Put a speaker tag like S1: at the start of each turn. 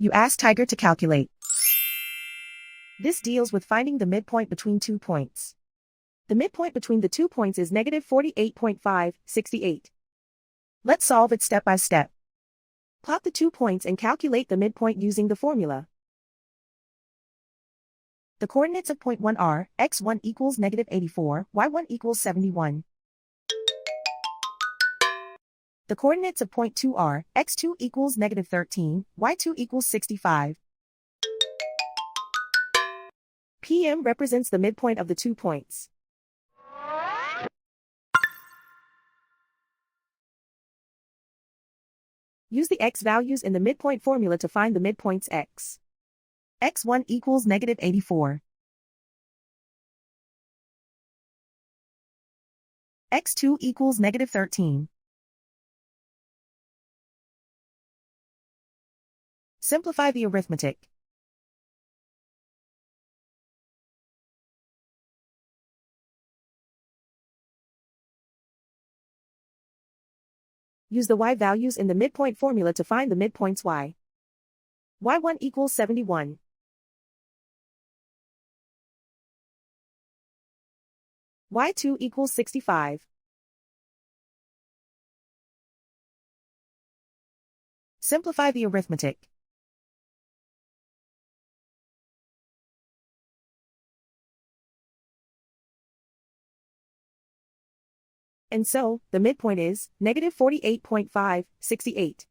S1: You ask Tiger to calculate. This deals with finding the midpoint between 2 points. The midpoint between the 2 points is negative 48.568. Let's solve it step by step. Plot the 2 points and calculate the midpoint using the formula. The coordinates of point 1 are, x1 equals negative 84, y1 equals 71. The coordinates of point 2 are, x2 equals negative 13, y2 equals 65. PM represents the midpoint of the 2 points. Use the x values in the midpoint formula to find the midpoints x. x1 equals negative 84. x2 equals negative 13. Simplify the arithmetic. Use the y values in the midpoint formula to find the midpoints y. y1 equals 71. y2 equals 65. Simplify the arithmetic. And so, the midpoint is negative 48.568.